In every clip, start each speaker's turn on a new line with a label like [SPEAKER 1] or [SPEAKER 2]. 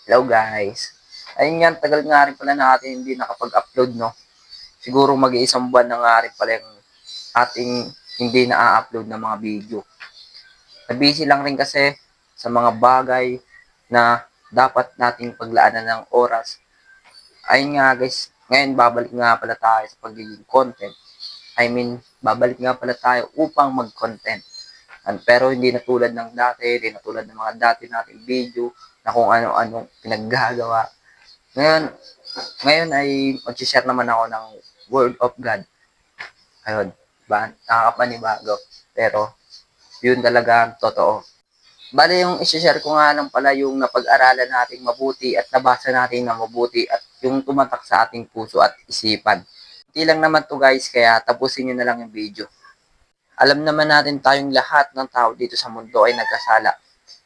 [SPEAKER 1] Hello guys. Ayun nga, tagal nga rin pala natin hindi nakapag-upload, no? Siguro mag-iisang buwan na nga rin pala yung ating hindi na-upload ng mga video. Nabisi lang rin kasi sa mga bagay na dapat nating paglaanan ng oras. Ayun nga guys, ngayon babalik nga pala tayo sa pagiging content. Babalik nga pala tayo upang mag-content. Pero hindi na tulad ng dati, hindi na tulad ng mga dati nating video na kung ano-anong pinaggagawa. Ngayon, ngayon ay mag-share naman ako ng Word of God. Ayun, ba? Nakakapanibago. Pero, yun talaga ang totoo. Bale, yung i-share ko nga lang pala yung napag-aralan natin mabuti at nabasa natin na mabuti at yung tumatak sa ating puso at isipan. Hindi lang naman to guys, kaya tapusin nyo na lang yung video. Alam naman natin tayong lahat ng tao dito sa mundo ay nagkasala.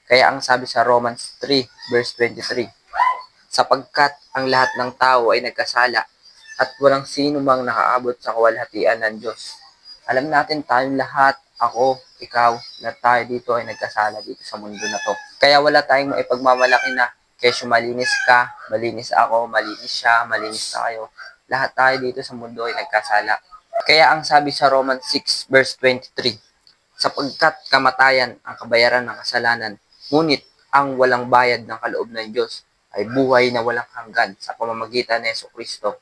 [SPEAKER 1] Kaya ang sabi sa Romans 3 verse 23, sapagkat ang lahat ng tao ay nagkasala at walang sino mang nakaabot sa kawalhatian ng Diyos. Alam natin tayong lahat, ako, ikaw, na tayo dito ay nagkasala dito sa mundo na to. Kaya wala tayong maipagmamalaki na kesyo malinis ka, malinis ako, malinis siya, malinis tayo. Lahat tayo dito sa mundo ay nagkasala. Kaya ang sabi sa Romans 6 verse 23, sapagkat kamatayan ang kabayaran ng kasalanan, ngunit ang walang bayad ng kaloob ng Diyos ay buhay na walang hanggan sa pamamagitan ni Jesucristo.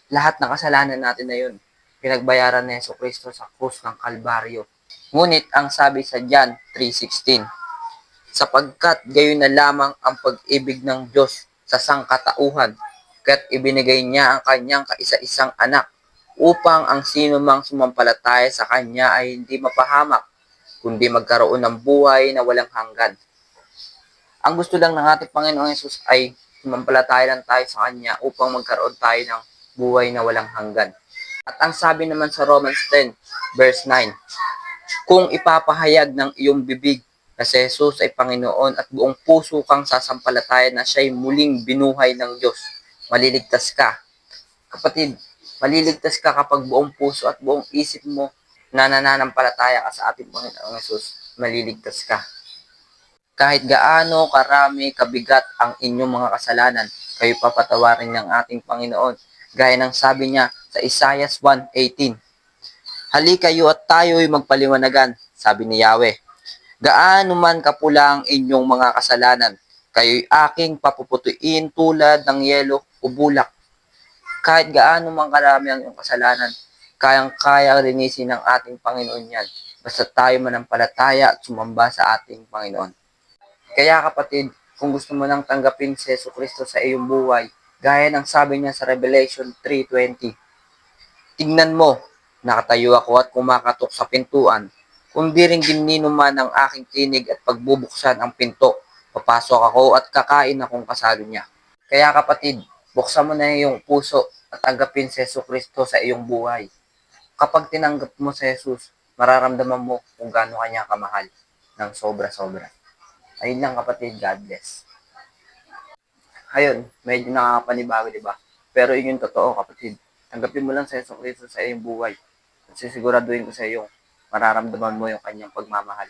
[SPEAKER 1] Lahat ng kasalanan natin na yun, pinagbayaran ni Jesucristo sa krus ng Kalbaryo. Ngunit ang sabi sa John 3:16, sapagkat gayon na lamang ang pag-ibig ng Diyos sa sangkatauhan, kaya't ibinigay niya ang kanyang kaisa-isang anak upang ang sino mang sumampalataya sa kanya ay hindi mapahamak, kundi magkaroon ng buhay na walang hanggan. Ang gusto lang ng ating Panginoong Yesus ay sumampalataya lang tayo sa Kanya upang magkaroon tayo ng buhay na walang hanggan. At ang sabi naman sa Romans 10, verse 9, kung ipapahayag ng iyong bibig na si Jesus ay Panginoon at buong puso kang sasampalataya na siya'y muling binuhay ng Diyos, maliligtas ka. Kapatid, maliligtas ka kapag buong puso at buong isip mo na nananampalataya ka sa ating Panginoong Yesus, maliligtas ka. Kahit gaano karami kabigat ang inyong mga kasalanan, kayo papatawarin ng ating Panginoon. Gaya ng sabi niya sa Isaiah 1:18. Halika kayo at tayo'y magpaliwanagan, sabi ni Yahweh. Gaano man kapula ang inyong mga kasalanan, kayo'y aking papuputuin tulad ng yelo o bulak. Kahit gaano man karami ang iyong kasalanan, kayang-kaya linisin ng ating Panginoon yan. Basta tayo manampalataya at sumamba sa ating Panginoon. Kaya kapatid, kung gusto mo nang tanggapin si Jesucristo sa iyong buhay, gaya ng sabi niya sa Revelation 3:20, tignan mo, nakatayo ako at kumakatok sa pintuan. Kung di rin ginino man ang aking tinig at pagbubuksan ang pinto, papasok ako at kakain akong kasalo niya. Kaya kapatid, buksan mo na iyong puso at tanggapin si Jesucristo sa iyong buhay. Kapag tinanggap mo si Jesus, mararamdaman mo kung gaano kanya kamahal ng sobra-sobra. Ayun lang kapatid, God bless. Ayun, medyo nakakapanibago, di ba? Pero yun yung totoo kapatid. Tanggapin mo lang sa Jesucristo sa iyong buhay. At sisiguraduhin ko sa iyo, mararamdaman mo yung kanyang pagmamahal.